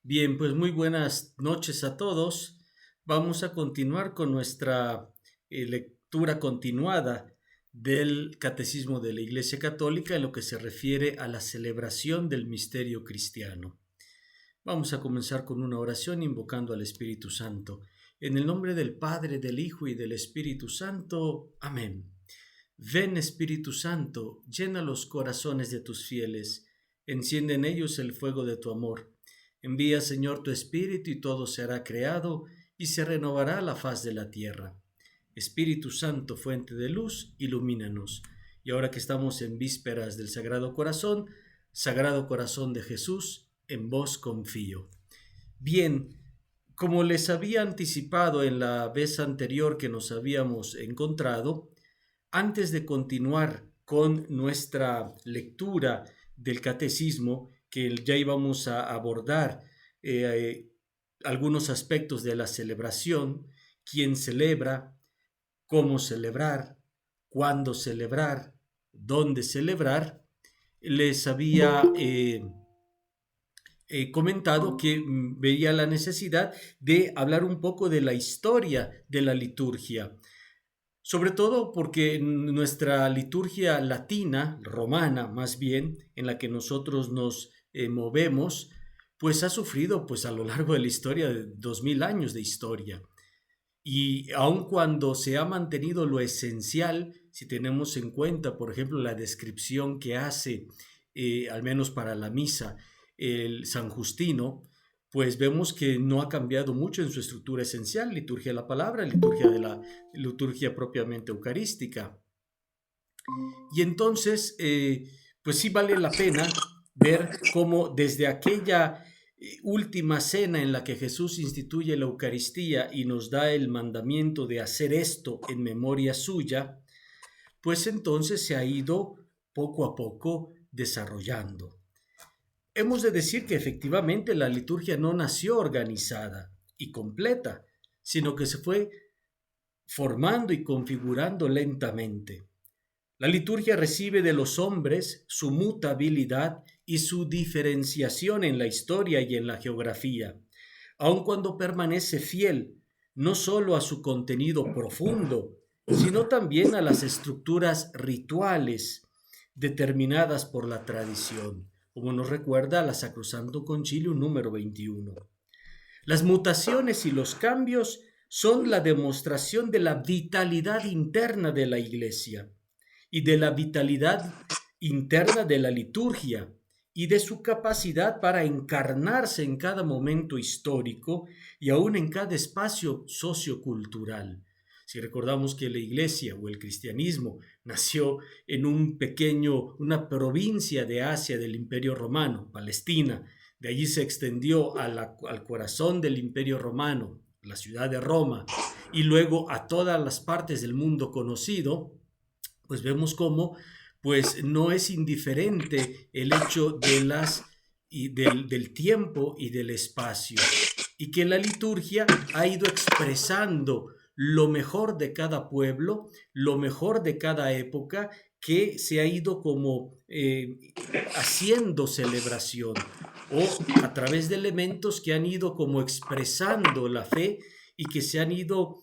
Bien, pues muy buenas noches a todos. Vamos a continuar con nuestra lectura continuada del Catecismo de la Iglesia Católica en lo que se refiere a la celebración del misterio cristiano. Vamos a comenzar con una oración invocando al Espíritu Santo. En el nombre del Padre, del Hijo y del Espíritu Santo. Amén. Ven, Espíritu Santo, llena los corazones de tus fieles, enciende en ellos el fuego de tu amor. Envía, Señor, tu Espíritu y todo será creado y se renovará la faz de la tierra. Espíritu Santo, fuente de luz, ilumínanos. Y ahora que estamos en vísperas del Sagrado Corazón de Jesús, en vos confío. Bien, como les había anticipado en la vez anterior que nos habíamos encontrado, antes de continuar con nuestra lectura del catecismo, que ya íbamos a abordar algunos aspectos de la celebración, quién celebra, cómo celebrar, cuándo celebrar, dónde celebrar, les había comentado que veía la necesidad de hablar un poco de la historia de la liturgia. Sobre todo porque nuestra liturgia latina, romana más bien, en la que nosotros nos movemos, pues ha sufrido pues a lo largo de la historia de 2000 años de historia. Y aun cuando se ha mantenido lo esencial, si tenemos en cuenta, por ejemplo, la descripción que hace, al menos para la misa, el San Justino, pues vemos que no ha cambiado mucho en su estructura esencial, liturgia de la palabra, liturgia propiamente eucarística. Y entonces, pues sí vale la pena ver cómo desde aquella última cena en la que Jesús instituye la Eucaristía y nos da el mandamiento de hacer esto en memoria suya, pues entonces se ha ido poco a poco desarrollando. Hemos de decir que efectivamente la liturgia no nació organizada y completa, sino que se fue formando y configurando lentamente. La liturgia recibe de los hombres su mutabilidad y su diferenciación en la historia y en la geografía, aun cuando permanece fiel no solo a su contenido profundo, sino también a las estructuras rituales determinadas por la tradición, como nos recuerda la Sacrosanto Concilium número 21. Las mutaciones y los cambios son la demostración de la vitalidad interna de la Iglesia y de la vitalidad interna de la liturgia y de su capacidad para encarnarse en cada momento histórico y aún en cada espacio sociocultural. Si recordamos que la Iglesia o el cristianismo nació en una provincia de Asia del Imperio Romano, Palestina, de allí se extendió al corazón del Imperio Romano, la ciudad de Roma, y luego a todas las partes del mundo conocido, pues vemos cómo pues no es indiferente el hecho del tiempo y del espacio, y que la liturgia ha ido expresando lo mejor de cada pueblo, lo mejor de cada época, que se ha ido como haciendo celebración o a través de elementos que han ido como expresando la fe y que se han ido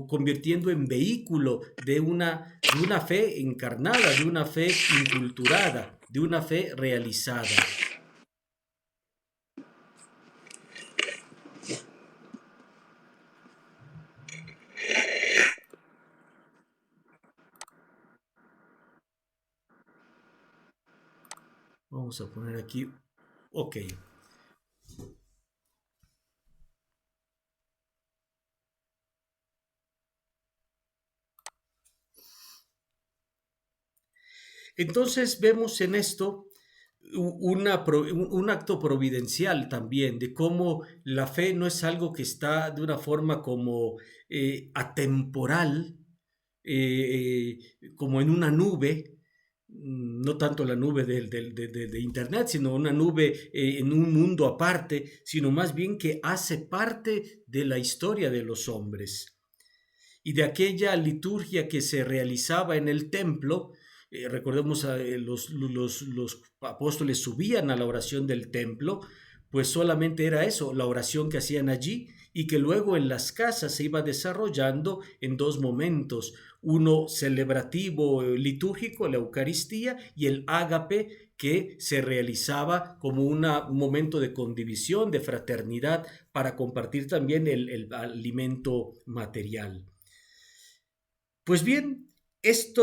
convirtiendo en vehículo de una fe encarnada, de una fe inculturada, de una fe realizada. Vamos a poner aquí, ok. Entonces vemos en esto un acto providencial también, de cómo la fe no es algo que está de una forma como atemporal, como en una nube, no tanto la nube de Internet, sino una nube en un mundo aparte, sino más bien que hace parte de la historia de los hombres y de aquella liturgia que se realizaba en el templo. Recordemos, los apóstoles subían a la oración del templo pues solamente era eso, la oración que hacían allí y que luego en las casas se iba desarrollando en dos momentos, uno celebrativo, litúrgico, la Eucaristía, y el ágape que se realizaba como un momento de condivisión, de fraternidad, para compartir también el alimento material. Pues bien, este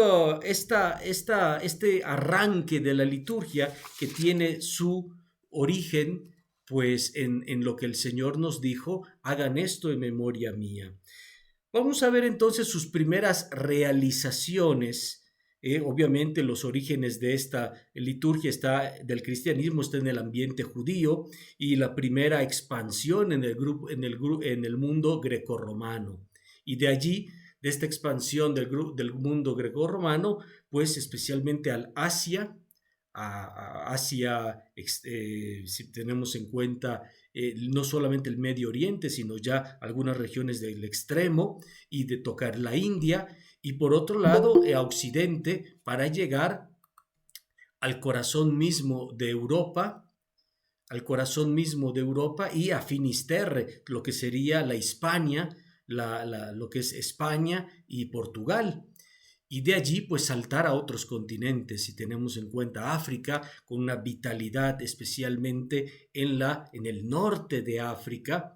arranque de la liturgia que tiene su origen pues en lo que el Señor nos dijo, hagan esto en memoria mía. Vamos a ver entonces sus primeras realizaciones. Obviamente los orígenes de esta liturgia del cristianismo está en el ambiente judío y la primera expansión en el mundo grecorromano. Y de allí, de esta expansión del mundo grecorromano, pues especialmente al Asia, a Asia, si tenemos en cuenta no solamente el Medio Oriente, sino ya algunas regiones del extremo y de tocar la India, y por otro lado a Occidente para llegar al corazón mismo de Europa, y a Finisterre, lo que sería la Hispania, lo que es España y Portugal. Y de allí pues saltar a otros continentes, si tenemos en cuenta África, con una vitalidad especialmente en el norte de África,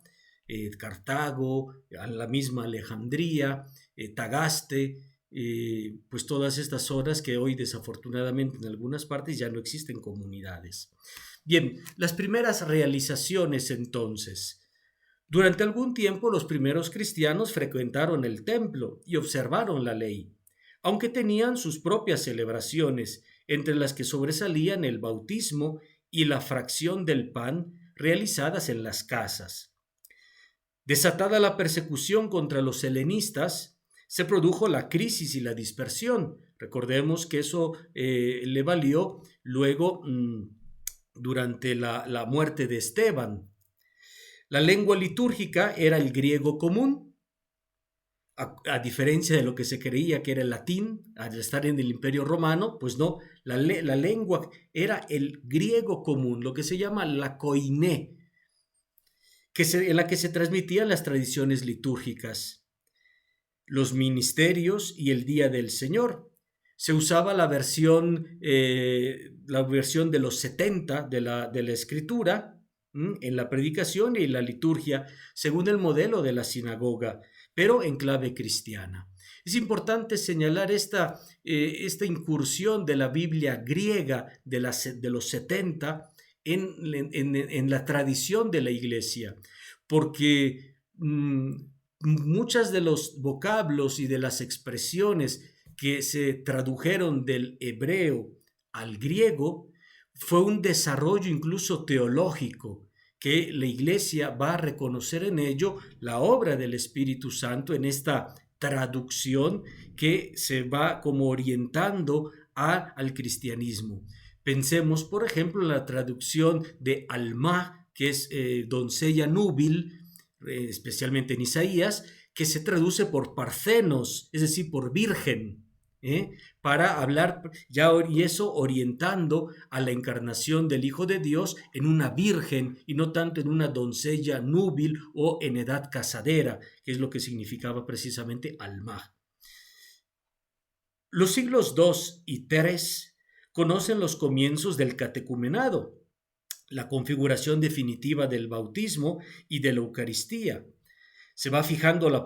Cartago, la misma Alejandría, Tagaste, pues todas estas zonas que hoy desafortunadamente en algunas partes ya no existen comunidades. Bien, las primeras realizaciones entonces. Durante algún tiempo los primeros cristianos frecuentaron el templo y observaron la ley, aunque tenían sus propias celebraciones, entre las que sobresalían el bautismo y la fracción del pan realizadas en las casas. Desatada la persecución contra los helenistas, se produjo la crisis y la dispersión. Recordemos que eso le valió luego durante la muerte de Esteban. La lengua litúrgica era el griego común, a diferencia de lo que se creía que era el latín, al estar en el Imperio Romano, pues no, la lengua era el griego común, lo que se llama la koiné, en la que se transmitían las tradiciones litúrgicas, los ministerios y el Día del Señor. Se usaba la versión de los 70 de la Escritura en la predicación y la liturgia, según el modelo de la sinagoga, pero en clave cristiana. Es importante señalar esta incursión de la Biblia griega de los 70 en la tradición de la iglesia, porque muchas de los vocablos y de las expresiones que se tradujeron del hebreo al griego fue un desarrollo incluso teológico, que la iglesia va a reconocer en ello la obra del Espíritu Santo en esta traducción que se va como orientando al cristianismo. Pensemos, por ejemplo, en la traducción de Alma, que es doncella núbil, especialmente en Isaías, que se traduce por parcenos, es decir, por virgen, para hablar y eso orientando a la encarnación del Hijo de Dios en una virgen y no tanto en una doncella núbil o en edad casadera, que es lo que significaba precisamente Alma. Los siglos II y III conocen los comienzos del catecumenado, la configuración definitiva del bautismo y de la Eucaristía. Se va fijando la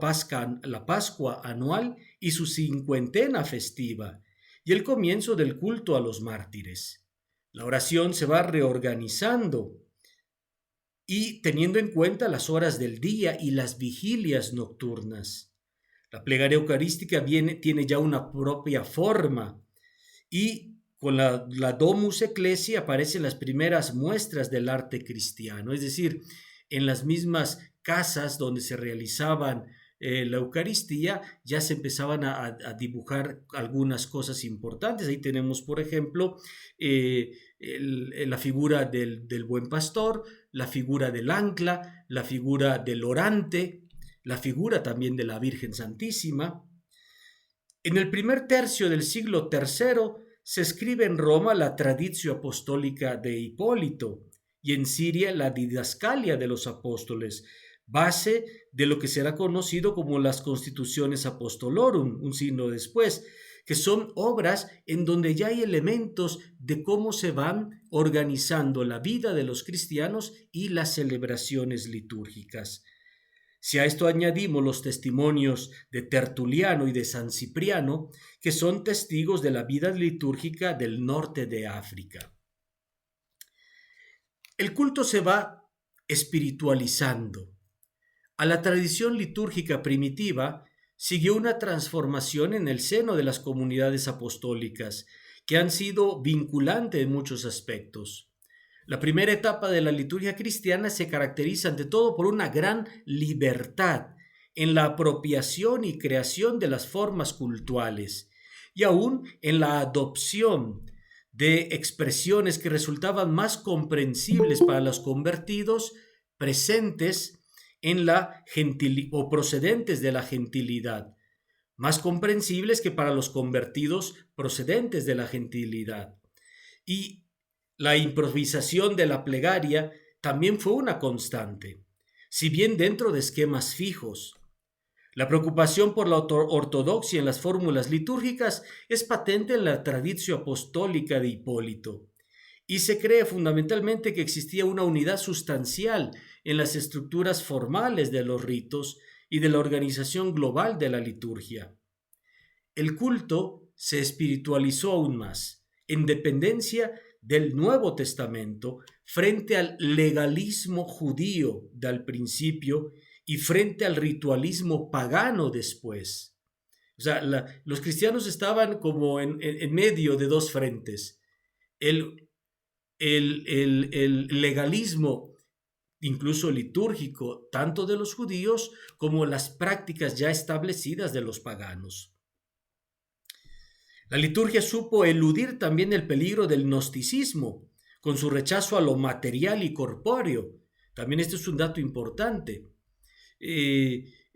Pascua anual y su cincuentena festiva, y el comienzo del culto a los mártires. La oración se va reorganizando y teniendo en cuenta las horas del día y las vigilias nocturnas. La plegaria eucarística tiene ya una propia forma y con la Domus Ecclesiae aparecen las primeras muestras del arte cristiano, es decir, en las mismas casas donde se realizaban la Eucaristía ya se empezaban a dibujar algunas cosas importantes. Ahí tenemos, por ejemplo, la figura del buen pastor, la figura del ancla, la figura del orante, la figura también de la Virgen Santísima. En el primer tercio del siglo III se escribe en Roma la Traditio Apostólica de Hipólito, y en Siria la didascalia de los apóstoles, base de lo que será conocido como las Constituciones Apostolorum, un siglo después, que son obras en donde ya hay elementos de cómo se van organizando la vida de los cristianos y las celebraciones litúrgicas. Si a esto añadimos los testimonios de Tertuliano y de San Cipriano, que son testigos de la vida litúrgica del norte de África. El culto se va espiritualizando. A la tradición litúrgica primitiva siguió una transformación en el seno de las comunidades apostólicas, que han sido vinculantes en muchos aspectos. La primera etapa de la liturgia cristiana se caracteriza ante todo por una gran libertad en la apropiación y creación de las formas cultuales y aún en la adopción de expresiones que resultaban más comprensibles para los convertidos presentes en la o procedentes de la gentilidad, más comprensibles que para los convertidos procedentes de la gentilidad. Y la improvisación de la plegaria también fue una constante, si bien dentro de esquemas fijos. La preocupación por la ortodoxia en las fórmulas litúrgicas es patente en la tradición apostólica de Hipólito, y se cree fundamentalmente que existía una unidad sustancial en las estructuras formales de los ritos y de la organización global de la liturgia. El culto se espiritualizó aún más, en dependencia del Nuevo Testamento, frente al legalismo judío del principio y frente al ritualismo pagano después. O sea, los cristianos estaban como en medio de dos frentes. El legalismo, incluso litúrgico, tanto de los judíos como las prácticas ya establecidas de los paganos. La liturgia supo eludir también el peligro del gnosticismo, con su rechazo a lo material y corpóreo. También este es un dato importante.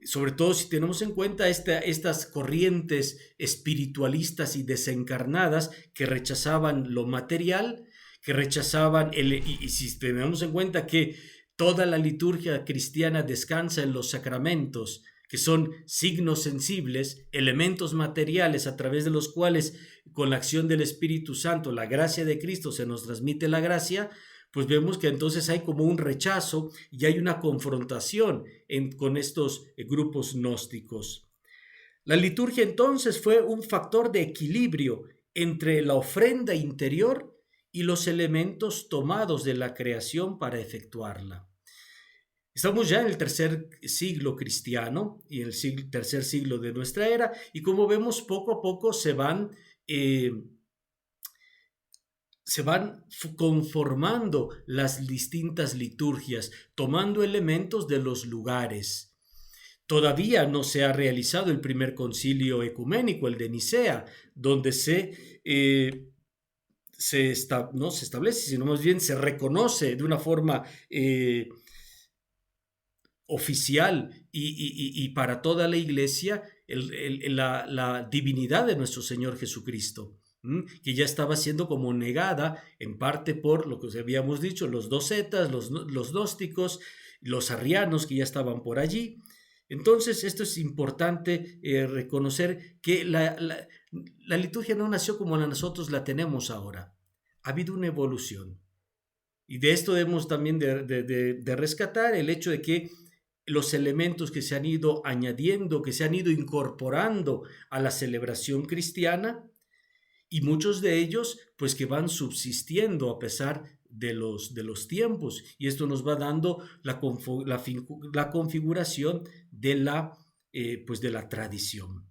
Sobre todo si tenemos en cuenta estas corrientes espiritualistas y desencarnadas que rechazaban lo material, que rechazaban, y si tenemos en cuenta que toda la liturgia cristiana descansa en los sacramentos, que son signos sensibles, elementos materiales a través de los cuales, con la acción del Espíritu Santo, la gracia de Cristo se nos transmite la gracia, pues vemos que entonces hay como un rechazo y hay una confrontación con estos grupos gnósticos. La liturgia entonces fue un factor de equilibrio entre la ofrenda interior y los elementos tomados de la creación para efectuarla. Estamos ya en el tercer siglo cristiano y en el tercer siglo de nuestra era, y como vemos, poco a poco se van conformando las distintas liturgias, tomando elementos de los lugares. Todavía no se ha realizado el primer concilio ecuménico, el de Nicea, donde no se establece, sino más bien se reconoce de una forma oficial y para toda la Iglesia la divinidad de nuestro Señor Jesucristo, que ya estaba siendo como negada en parte por lo que habíamos dicho, los docetas, los gnósticos, los arrianos que ya estaban por allí. Entonces esto es importante reconocer que la liturgia no nació como nosotros la tenemos ahora. Ha habido una evolución. Y de esto debemos también de rescatar el hecho de que los elementos que se han ido añadiendo, que se han ido incorporando a la celebración cristiana, y muchos de ellos pues que van subsistiendo a pesar de los tiempos, y esto nos va dando la configuración de la tradición.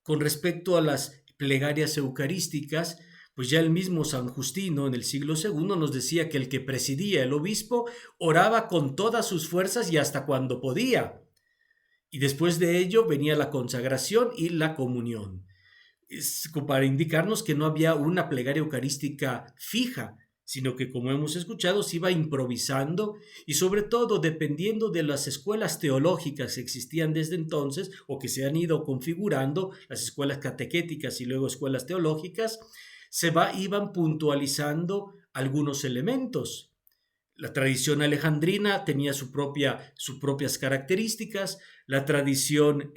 Con respecto a las plegarias eucarísticas, pues ya el mismo San Justino en el siglo II nos decía que el que presidía, el obispo, oraba con todas sus fuerzas y hasta cuando podía. Y después de ello venía la consagración y la comunión. Es para indicarnos que no había una plegaria eucarística fija, sino que, como hemos escuchado, se iba improvisando y sobre todo dependiendo de las escuelas teológicas que existían desde entonces o que se han ido configurando, las escuelas catequéticas y luego escuelas teológicas, iban puntualizando algunos elementos. La tradición alejandrina tenía sus propias características, la tradición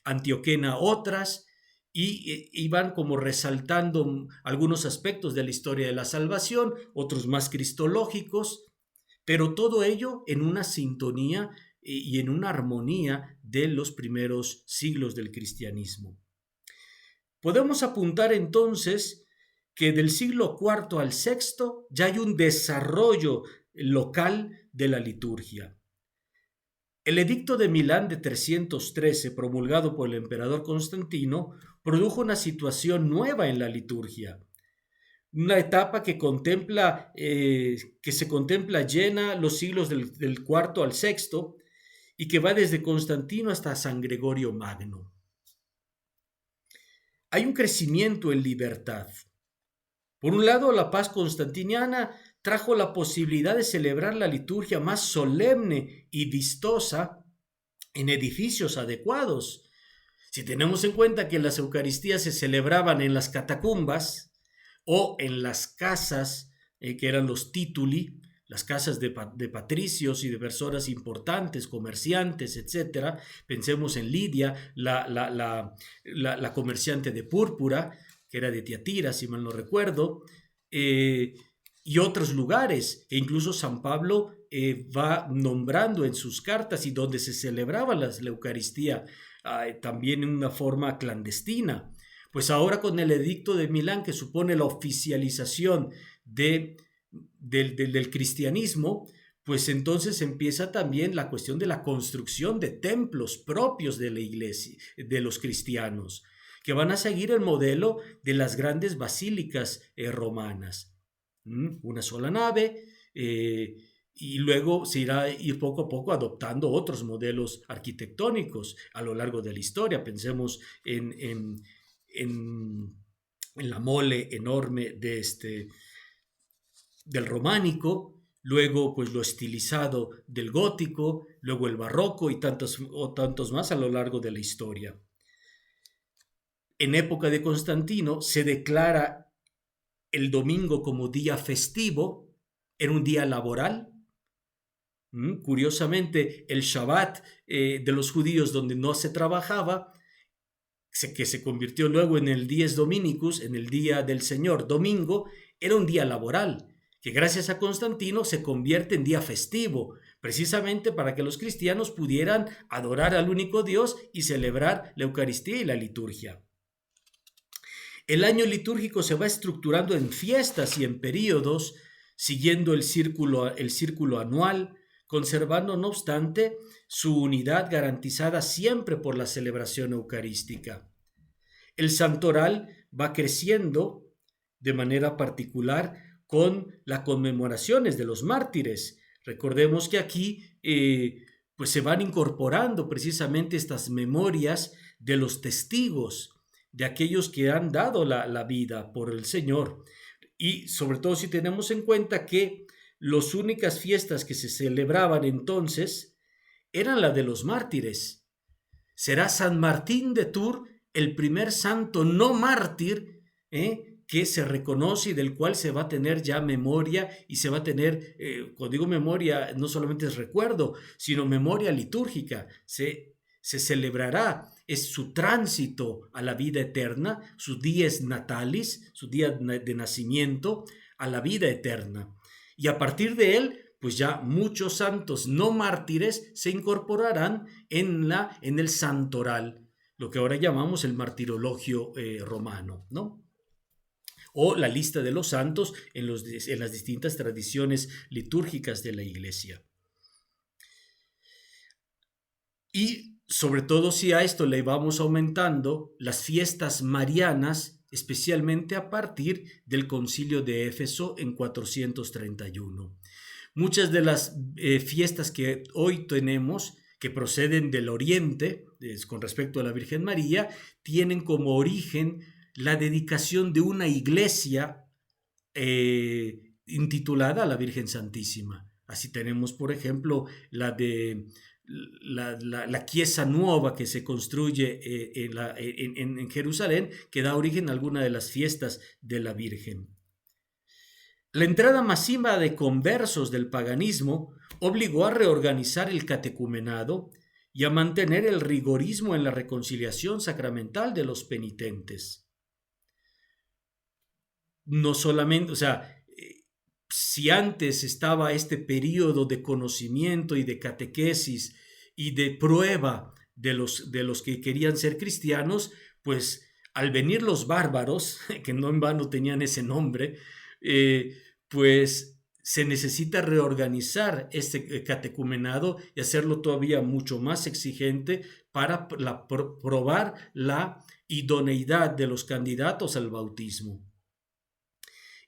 antioquena otras, y iban como resaltando algunos aspectos de la historia de la salvación, otros más cristológicos, pero todo ello en una sintonía y en una armonía de los primeros siglos del cristianismo. Podemos apuntar entonces que del siglo IV al VI ya hay un desarrollo local de la liturgia. El edicto de Milán de 313, promulgado por el emperador Constantino, produjo una situación nueva en la liturgia, una etapa que se contempla llena los siglos del IV al VI y que va desde Constantino hasta San Gregorio Magno. Hay un crecimiento en libertad. Por un lado, la paz constantiniana trajo la posibilidad de celebrar la liturgia más solemne y vistosa en edificios adecuados. Si tenemos en cuenta que las Eucaristías se celebraban en las catacumbas o en las casas, que eran los tituli, las casas de patricios y de personas importantes, comerciantes, etc. Pensemos en Lidia, la comerciante de púrpura, que era de Tiatira, si mal no recuerdo, y otros lugares, e incluso San Pablo va nombrando en sus cartas y donde se celebraba la Eucaristía, también en una forma clandestina. Pues ahora con el edicto de Milán, que supone la oficialización del cristianismo, pues entonces empieza también la cuestión de la construcción de templos propios de la iglesia, de los cristianos, que van a seguir el modelo de las grandes basílicas romanas. Una sola nave, y luego se irá a ir poco a poco adoptando otros modelos arquitectónicos a lo largo de la historia. Pensemos en la mole enorme del románico, luego pues lo estilizado del gótico, luego el barroco y tantos más a lo largo de la historia. En época de Constantino se declara el domingo como día festivo, era un día laboral. Curiosamente, el Shabbat de los judíos, donde no se trabajaba, que se convirtió luego en el Dies Dominicus, en el día del Señor, domingo, era un día laboral, que gracias a Constantino se convierte en día festivo, precisamente para que los cristianos pudieran adorar al único Dios y celebrar la Eucaristía y la liturgia. El año litúrgico se va estructurando en fiestas y en períodos, siguiendo el círculo anual, conservando, no obstante, su unidad garantizada siempre por la celebración eucarística. El santoral va creciendo de manera particular con las conmemoraciones de los mártires. Recordemos que aquí pues se van incorporando precisamente estas memorias de los testigos, de aquellos que han dado la vida por el Señor. Y sobre todo si tenemos en cuenta que las únicas fiestas que se celebraban entonces eran las de los mártires. Será San Martín de Tours el primer santo no mártir que se reconoce y del cual se va a tener ya memoria, y se va a tener, cuando digo memoria, no solamente es recuerdo, sino memoria litúrgica. Se celebrará, es su tránsito a la vida eterna, su dies natalis, su día de nacimiento a la vida eterna. Y a partir de él, pues ya muchos santos no mártires se incorporarán en el santoral, lo que ahora llamamos el martirologio romano, ¿no? O la lista de los santos en las distintas tradiciones litúrgicas de la Iglesia. Y sobre todo si a esto le vamos aumentando las fiestas marianas, especialmente a partir del Concilio de Éfeso en 431. Muchas de las fiestas que hoy tenemos, que proceden del Oriente, con respecto a la Virgen María, tienen como origen la dedicación de una iglesia intitulada a la Virgen Santísima. Así tenemos, por ejemplo, la Chiesa Nueva que se construye en Jerusalén, que da origen a alguna de las fiestas de la Virgen. La entrada masiva de conversos del paganismo obligó a reorganizar el catecumenado y a mantener el rigorismo en la reconciliación sacramental de los penitentes. No solamente, o sea, si antes estaba este periodo de conocimiento y de catequesis y de prueba de los que querían ser cristianos, pues al venir los bárbaros, que no en vano tenían ese nombre, pues se necesita reorganizar este catecumenado y hacerlo todavía mucho más exigente para probar la idoneidad de los candidatos al bautismo.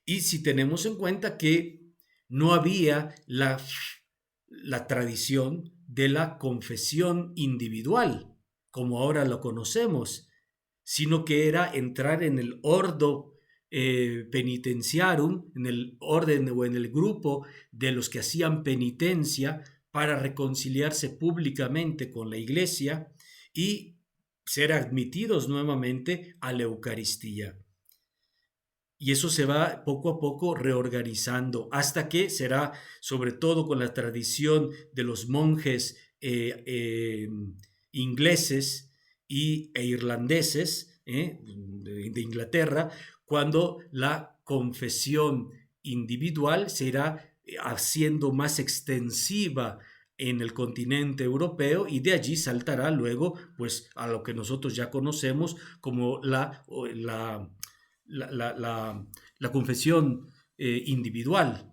Y si tenemos en cuenta que no había la tradición de la confesión individual, como ahora lo conocemos, sino que era entrar en el ordo penitenciarum, en el orden o en el grupo de los que hacían penitencia para reconciliarse públicamente con la iglesia y ser admitidos nuevamente a la Eucaristía. Y eso se va poco a poco reorganizando hasta que será, sobre todo con la tradición de los monjes ingleses e irlandeses de Inglaterra, cuando la confesión individual se irá haciendo más extensiva en el continente europeo y de allí saltará luego pues a lo que nosotros ya conocemos como la confesión individual,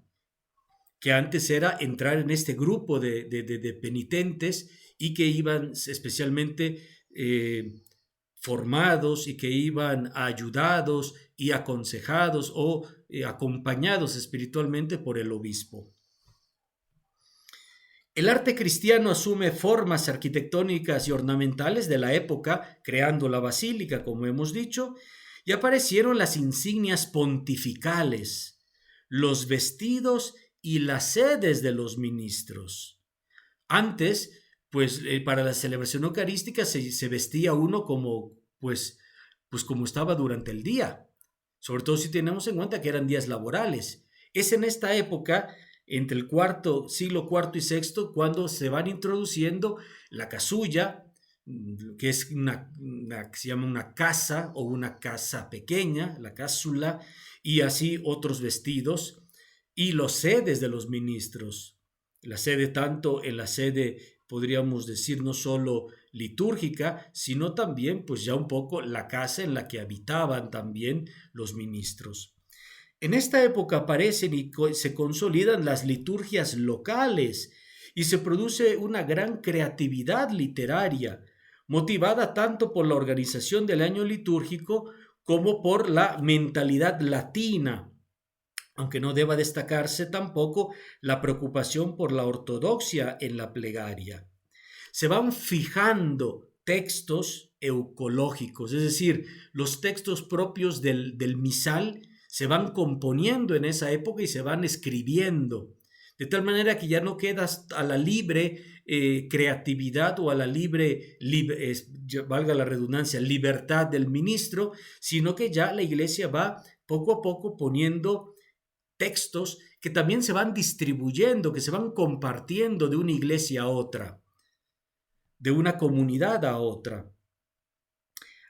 que antes era entrar en este grupo de penitentes y que iban especialmente formados y que iban ayudados y aconsejados o acompañados espiritualmente por el obispo. El arte cristiano asume formas arquitectónicas y ornamentales de la época, creando la basílica, como hemos dicho, y aparecieron las insignias pontificales, los vestidos y las sedes de los ministros. Antes, pues para la celebración eucarística se vestía uno pues como estaba durante el día, sobre todo si tenemos en cuenta que eran días laborales. Es en esta época, entre el siglo IV y VI, cuando se van introduciendo la casulla, que es que se llama una casa o una casa pequeña, la cásula, y así otros vestidos, y los sedes de los ministros. La sede tanto en la sede, podríamos decir, no solo litúrgica, sino también pues ya un poco la casa en la que habitaban también los ministros. En esta época aparecen y se consolidan las liturgias locales y se produce una gran creatividad literaria, motivada tanto por la organización del año litúrgico como por la mentalidad latina, aunque no deba destacarse tampoco la preocupación por la ortodoxia en la plegaria. Se van fijando textos eucológicos, es decir, los textos propios del misal se van componiendo en esa época y se van escribiendo, de tal manera que ya no quedas a la libre creatividad o a la valga la redundancia, libertad del ministro, sino que ya la iglesia va poco a poco poniendo textos que también se van distribuyendo, que se van compartiendo de una iglesia a otra, de una comunidad a otra.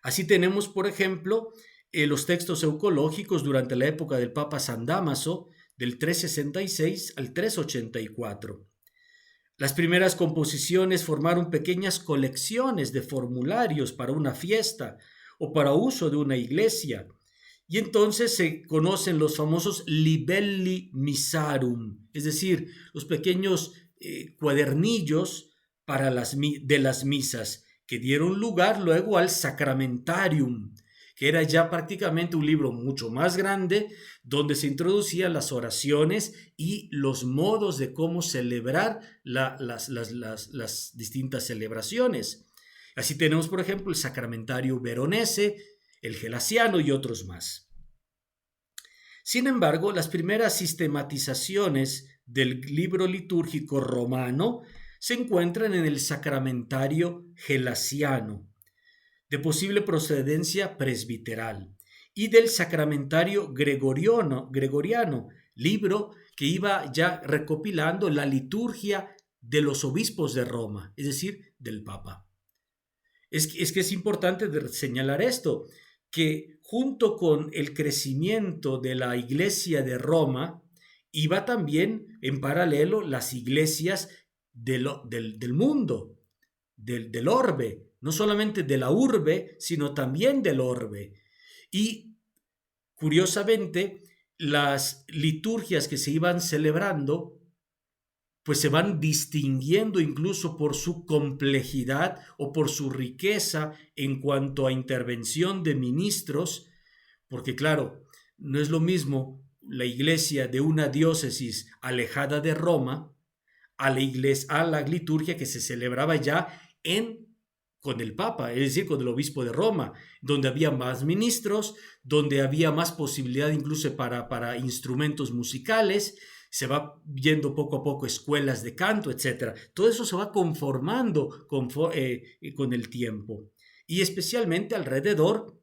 Así tenemos, por ejemplo, los textos eucológicos durante la época del Papa San Dámaso, del 366 al 384. Las primeras composiciones formaron pequeñas colecciones de formularios para una fiesta o para uso de una iglesia, y entonces se conocen los famosos libelli missarum, es decir, los pequeños cuadernillos de las misas, que dieron lugar luego al sacramentarium, que era ya prácticamente un libro mucho más grande, donde se introducían las oraciones y los modos de cómo celebrar las distintas celebraciones. Así tenemos, por ejemplo, el Sacramentario Veronese, el Gelasiano y otros más. Sin embargo, las primeras sistematizaciones del libro litúrgico romano se encuentran en el Sacramentario Gelasiano, de posible procedencia presbiteral, y del Sacramentario Gregoriano, libro que iba ya recopilando la liturgia de los obispos de Roma, es decir, del Papa. Es que es importante señalar esto, que junto con el crecimiento de la Iglesia de Roma, iba también en paralelo las iglesias del mundo, del orbe, no solamente de la urbe, sino también del orbe. Y curiosamente, las liturgias que se iban celebrando pues se van distinguiendo incluso por su complejidad o por su riqueza en cuanto a intervención de ministros, porque claro, no es lo mismo la iglesia de una diócesis alejada de Roma a la liturgia que se celebraba ya con el Papa, es decir, con el obispo de Roma, donde había más ministros, donde había más posibilidad incluso para instrumentos musicales, se va viendo poco a poco escuelas de canto, etcétera. Todo eso se va conformando con el tiempo y especialmente alrededor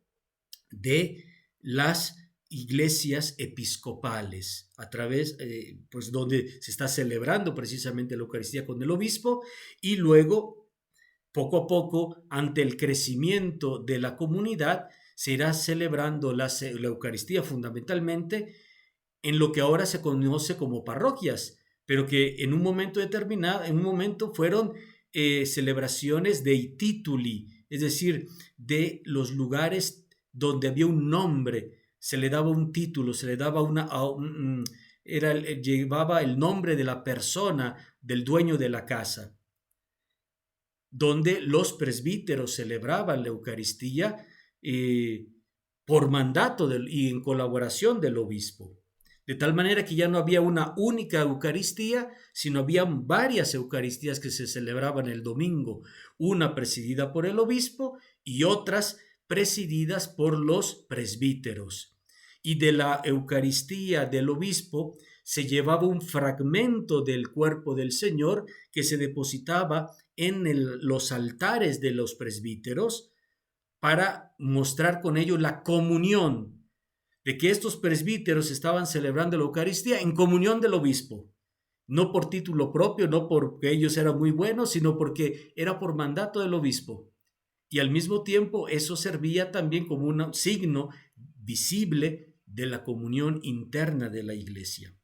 de las iglesias episcopales, a través, pues donde se está celebrando precisamente la Eucaristía con el obispo y luego, poco a poco, ante el crecimiento de la comunidad, se irá celebrando la Eucaristía fundamentalmente en lo que ahora se conoce como parroquias, pero que en un momento determinado, en un momento fueron celebraciones de tituli, es decir, de los lugares donde había un nombre, se le daba un título, se le daba llevaba el nombre de la persona, del dueño de la casa, donde los presbíteros celebraban la Eucaristía por mandato y en colaboración del obispo. De tal manera que ya no había una única Eucaristía, sino habían varias Eucaristías que se celebraban el domingo, una presidida por el obispo y otras presididas por los presbíteros. Y de la Eucaristía del obispo se llevaba un fragmento del cuerpo del Señor que se depositaba en los altares de los presbíteros para mostrar con ello la comunión de que estos presbíteros estaban celebrando la Eucaristía en comunión del obispo, no por título propio, no porque ellos eran muy buenos, sino porque era por mandato del obispo. Y al mismo tiempo eso servía también como un signo visible de la comunión interna de la Iglesia.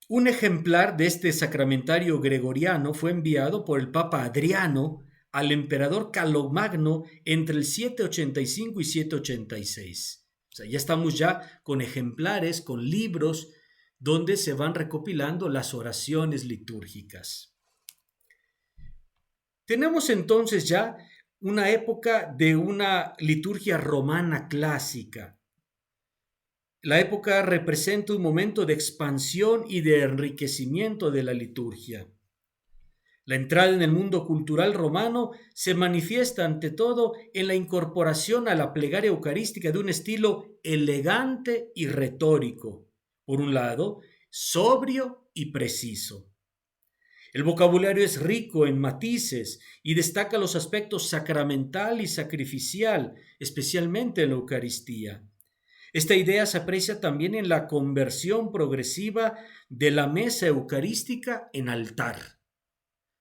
Un ejemplar de este sacramentario gregoriano fue enviado por el Papa Adriano al emperador Carlomagno entre el 785 y 786. O sea, ya estamos ya con ejemplares, con libros donde se van recopilando las oraciones litúrgicas. Tenemos entonces ya una época de una liturgia romana clásica. La época representa un momento de expansión y de enriquecimiento de la liturgia. La entrada en el mundo cultural romano se manifiesta ante todo en la incorporación a la plegaria eucarística de un estilo elegante y retórico, por un lado, sobrio y preciso. El vocabulario es rico en matices y destaca los aspectos sacramental y sacrificial, especialmente en la Eucaristía. Esta idea se aprecia también en la conversión progresiva de la mesa eucarística en altar.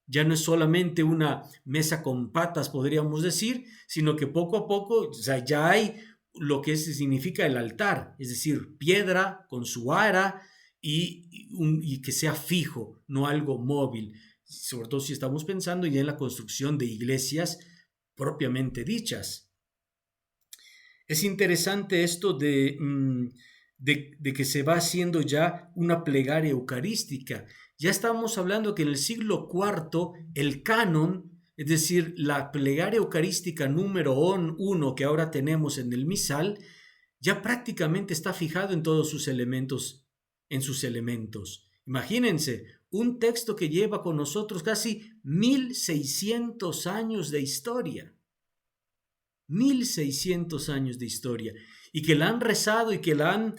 Ya no es solamente una mesa con patas, podríamos decir, sino que poco a poco, o sea, ya hay lo que significa el altar, es decir, piedra con su ara y que sea fijo, no algo móvil, sobre todo si estamos pensando ya en la construcción de iglesias propiamente dichas. Es interesante esto de que se va haciendo ya una plegaria eucarística. Ya estamos hablando que en el siglo IV el canon, es decir, la plegaria eucarística número 1 que ahora tenemos en el misal, ya prácticamente está fijado en todos sus elementos, Imagínense, un texto que lleva con nosotros casi 1600 años de historia. 1600 años de historia y que la han rezado y que la han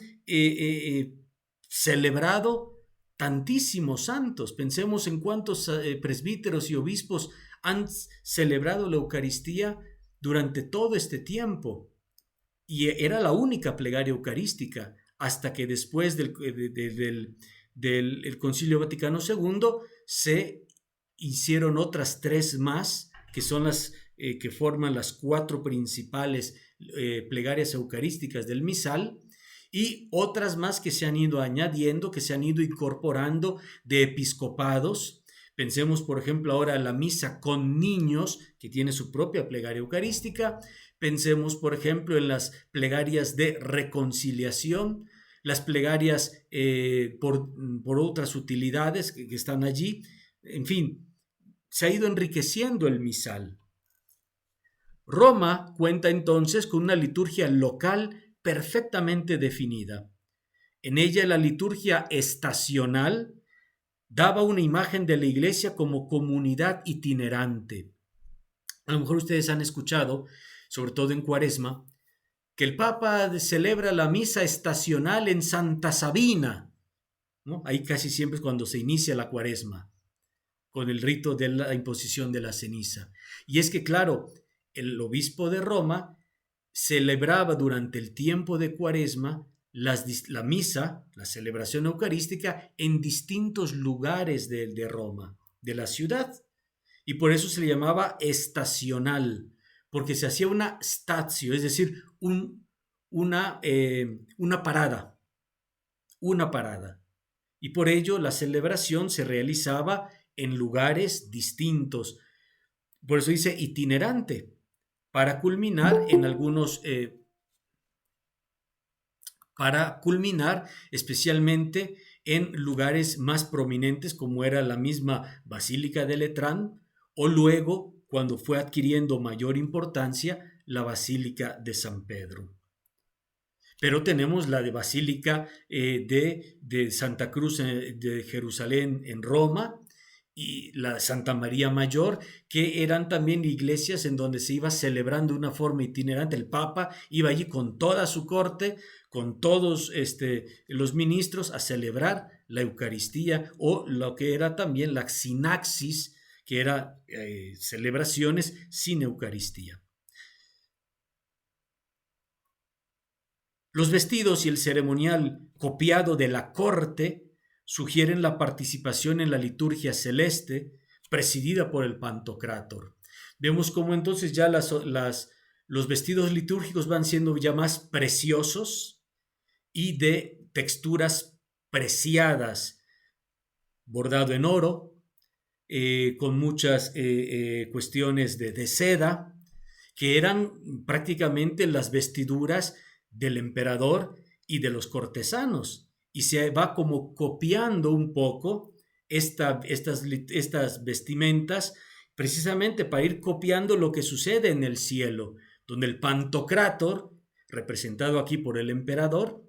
celebrado tantísimos santos. Pensemos en cuántos presbíteros y obispos han celebrado la Eucaristía durante todo este tiempo y era la única plegaria eucarística. hasta que después del Concilio Vaticano II se hicieron otras tres más, que son las que forman las cuatro principales plegarias eucarísticas del misal, y otras más que se han ido añadiendo, que se han ido incorporando de episcopados. Pensemos, por ejemplo, ahora la misa con niños, que tiene su propia plegaria eucarística. Pensemos, por ejemplo, en las plegarias de reconciliación, las plegarias por otras utilidades que están allí. En fin, se ha ido enriqueciendo el misal. Roma cuenta entonces con una liturgia local perfectamente definida. En ella la liturgia estacional daba una imagen de la iglesia como comunidad itinerante. A lo mejor ustedes han escuchado, sobre todo en Cuaresma, que el Papa celebra la misa estacional en Santa Sabina, ¿no? Ahí casi siempre es cuando se inicia la Cuaresma, con el rito de la imposición de la ceniza. Y es que, claro, el obispo de Roma celebraba durante el tiempo de Cuaresma la misa, la celebración eucarística, en distintos lugares de Roma, de la ciudad. Y por eso se le llamaba estacional, porque se hacía una statio, es decir, una parada, una parada. Y por ello la celebración se realizaba en lugares distintos. Por eso dice itinerante, para culminar en algunos, para culminar especialmente en lugares más prominentes como era la misma Basílica de Letrán, o luego, cuando fue adquiriendo mayor importancia, la Basílica de San Pedro. Pero tenemos la de Basílica de Santa Cruz de Jerusalén en Roma, y la Santa María Mayor, que eran también iglesias en donde se iba celebrando de una forma itinerante. El Papa iba allí con toda su corte, con todos los ministros, a celebrar la Eucaristía, o lo que era también la sinaxis, que era celebraciones sin Eucaristía. Los vestidos y el ceremonial copiado de la corte sugieren la participación en la liturgia celeste presidida por el Pantocrátor. Vemos cómo entonces ya los vestidos litúrgicos van siendo ya más preciosos y de texturas preciadas, bordado en oro, con muchas cuestiones de seda, que eran prácticamente las vestiduras del emperador y de los cortesanos. Y se va como copiando un poco estas vestimentas, precisamente para ir copiando lo que sucede en el cielo, donde el Pantocrátor, representado aquí por el emperador,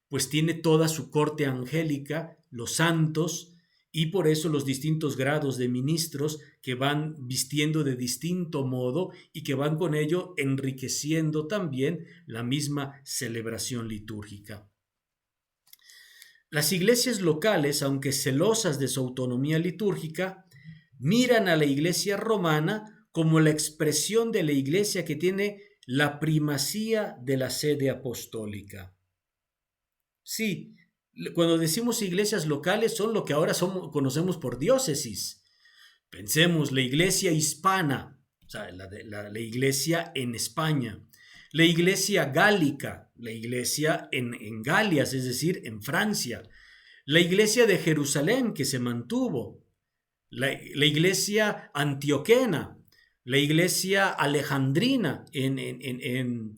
pues tiene toda su corte angélica, los santos, y por eso los distintos grados de ministros que van vistiendo de distinto modo y que van con ello enriqueciendo también la misma celebración litúrgica. Las iglesias locales, aunque celosas de su autonomía litúrgica, miran a la iglesia romana como la expresión de la iglesia que tiene la primacía de la sede apostólica. Sí, cuando decimos iglesias locales son lo que ahora conocemos por diócesis. Pensemos la iglesia hispana, o sea, la iglesia en España, la iglesia gálica, la iglesia en Galias, es decir, en Francia, la iglesia de Jerusalén que se mantuvo, la iglesia antioquena, la iglesia alejandrina en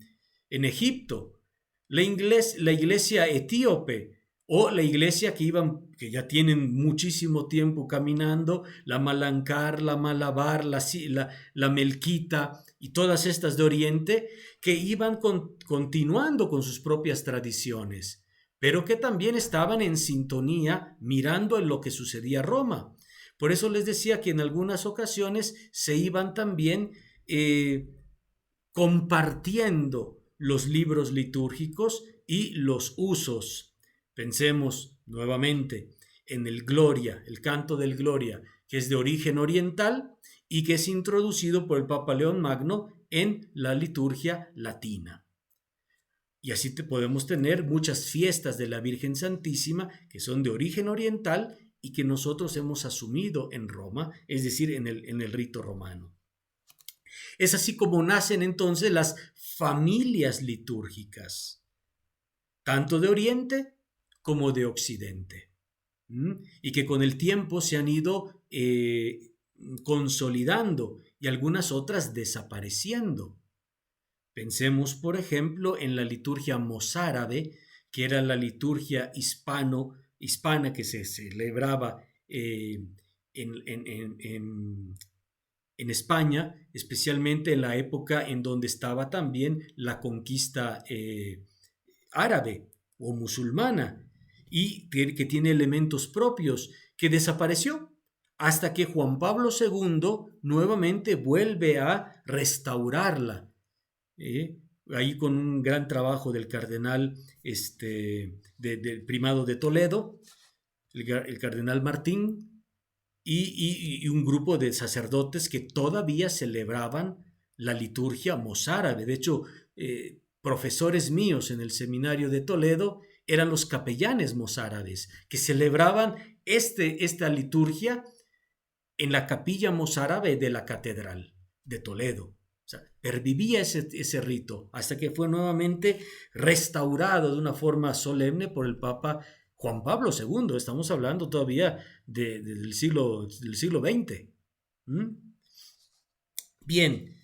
Egipto, la iglesia etíope, o la iglesia que ya tienen muchísimo tiempo caminando, la Malankar, la Malabar, la Melquita y todas estas de Oriente, que iban continuando con sus propias tradiciones, pero que también estaban en sintonía mirando en lo que sucedía en Roma. Por eso les decía que en algunas ocasiones se iban también compartiendo los libros litúrgicos y los usos. Pensemos nuevamente en el Gloria, el canto del Gloria, que es de origen oriental y que es introducido por el Papa León Magno en la liturgia latina. Y así podemos tener muchas fiestas de la Virgen Santísima que son de origen oriental y que nosotros hemos asumido en Roma, es decir, en el rito romano. Es así como nacen entonces las familias litúrgicas, tanto de Oriente como de Occidente, y que con el tiempo se han ido consolidando y algunas otras desapareciendo. Pensemos, por ejemplo, en la liturgia mozárabe, que era la liturgia hispana que se celebraba en España, especialmente en la época en donde estaba también la conquista árabe o musulmana, y que tiene elementos propios, que desapareció hasta que Juan Pablo II nuevamente vuelve a restaurarla. Ahí con un gran trabajo del cardenal del primado de Toledo, el cardenal Martín, y un grupo de sacerdotes que todavía celebraban la liturgia mozárabe. De hecho, profesores míos en el seminario de Toledo eran los capellanes mozárabes, que celebraban esta liturgia en la capilla mozárabe de la catedral de Toledo. O sea, pervivía ese rito hasta que fue nuevamente restaurado de una forma solemne por el Papa Juan Pablo II. Estamos hablando todavía del siglo XX. Bien,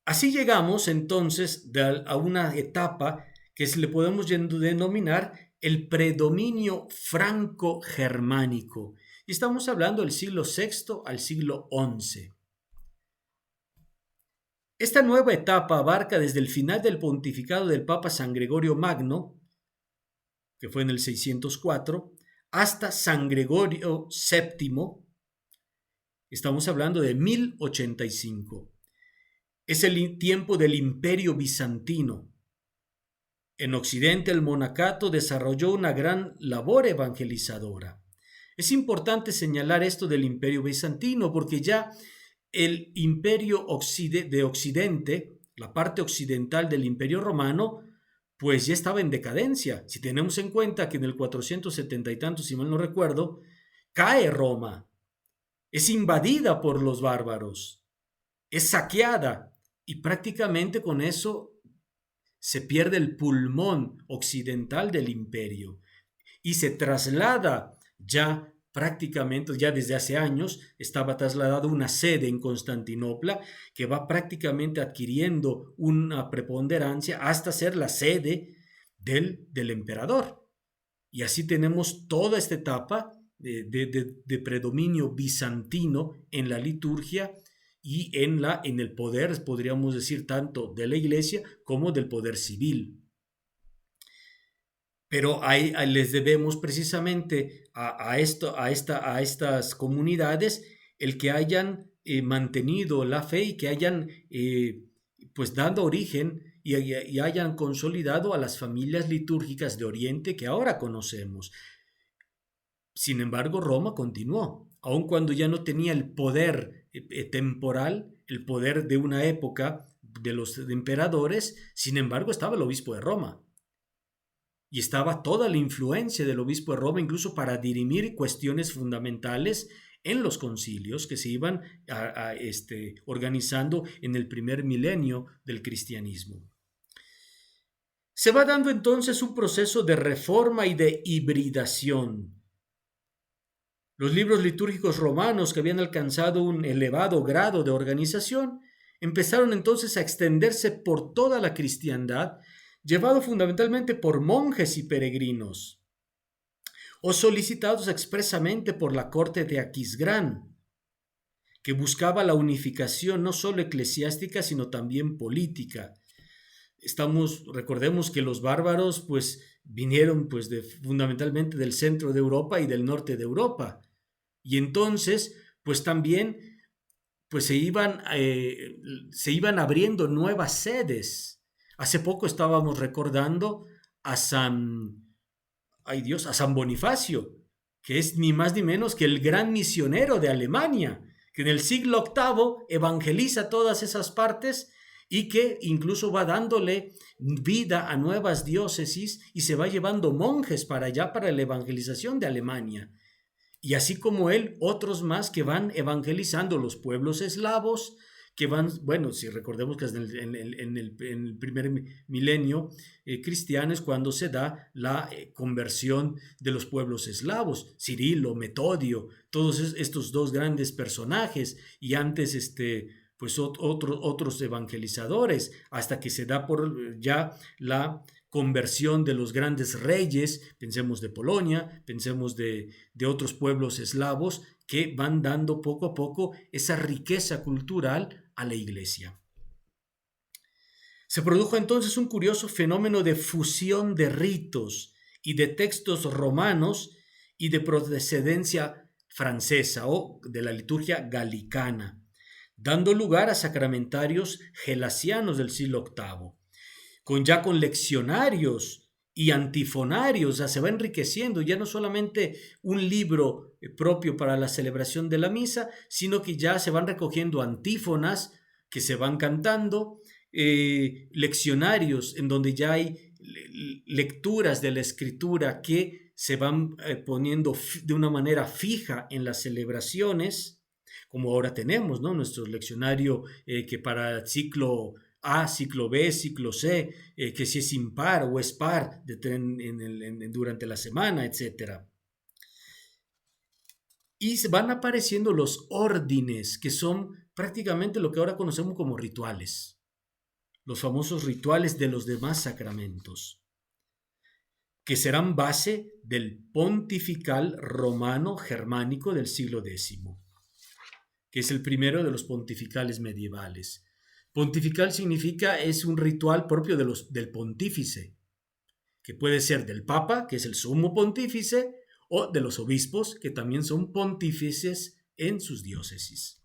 así llegamos entonces a una etapa que le podemos denominar el predominio franco-germánico. Y estamos hablando del siglo VI al siglo XI. Esta nueva etapa abarca desde el final del pontificado del Papa San Gregorio Magno, que fue en el 604, hasta San Gregorio VII. Estamos hablando de 1085. Es el tiempo del Imperio Bizantino. En Occidente, el monacato desarrolló una gran labor evangelizadora. Es importante señalar esto del Imperio Bizantino porque ya el Imperio de Occidente, la parte occidental del Imperio Romano, pues ya estaba en decadencia. Si tenemos en cuenta que en el 470 y tanto, si mal no recuerdo, cae Roma, es invadida por los bárbaros, es saqueada y prácticamente con eso se pierde el pulmón occidental del imperio y se traslada ya prácticamente, ya desde hace años, estaba trasladada una sede en Constantinopla que va prácticamente adquiriendo una preponderancia hasta ser la sede del emperador. Y así tenemos toda esta etapa de predominio bizantino en la liturgia y en el poder, podríamos decir, tanto de la iglesia como del poder civil. Pero les debemos precisamente a estas comunidades el que hayan mantenido la fe y que hayan pues dado origen y hayan consolidado a las familias litúrgicas de Oriente que ahora conocemos. Sin embargo, Roma continuó, aun cuando ya no tenía el poder temporal, el poder de una época de los emperadores. Sin embargo, estaba el obispo de Roma. Y estaba toda la influencia del obispo de Roma, incluso para dirimir cuestiones fundamentales en los concilios que se iban organizando en el primer milenio del cristianismo. Se va dando entonces un proceso de reforma y de hibridación. Los libros litúrgicos romanos, que habían alcanzado un elevado grado de organización, empezaron entonces a extenderse por toda la cristiandad, llevado fundamentalmente por monjes y peregrinos, o solicitados expresamente por la corte de Aquisgrán, que buscaba la unificación no solo eclesiástica, sino también política. Recordemos que los bárbaros pues vinieron pues fundamentalmente del centro de Europa y del norte de Europa, y entonces pues también pues se iban abriendo nuevas sedes. Hace poco estábamos recordando a San Bonifacio, que es ni más ni menos que el gran misionero de Alemania, que en el siglo VIII evangeliza todas esas partes y que incluso va dándole vida a nuevas diócesis y se va llevando monjes para allá para la evangelización de Alemania. Y así como él, otros más que van evangelizando los pueblos eslavos, que van, bueno, si recordemos que en el primer milenio cristiano es cuando se da la conversión de los pueblos eslavos, Cirilo, Metodio, todos estos dos grandes personajes, y antes pues otros evangelizadores, hasta que se da por ya la conversión de los grandes reyes, pensemos de Polonia, pensemos de otros pueblos eslavos, que van dando poco a poco esa riqueza cultural a la iglesia. Se produjo entonces un curioso fenómeno de fusión de ritos y de textos romanos y de procedencia francesa o de la liturgia galicana, dando lugar a sacramentarios gelasianos del siglo VIII, con leccionarios y antifonarios, o sea, se va enriqueciendo, ya no solamente un libro propio para la celebración de la misa, sino que ya se van recogiendo antífonas que se van cantando, leccionarios en donde ya hay lecturas de la escritura que se van poniendo de una manera fija en las celebraciones, como ahora tenemos, ¿no? Nuestro leccionario que para ciclo A, ciclo B, ciclo C, que si es impar o es par durante la semana, etc. Y van apareciendo los órdenes, que son prácticamente lo que ahora conocemos como rituales, los famosos rituales de los demás sacramentos, que serán base del pontifical romano germánico del siglo X, que es el primero de los pontificales medievales. Pontifical significa, es un ritual propio del pontífice, que puede ser del papa, que es el sumo pontífice, o de los obispos, que también son pontífices en sus diócesis.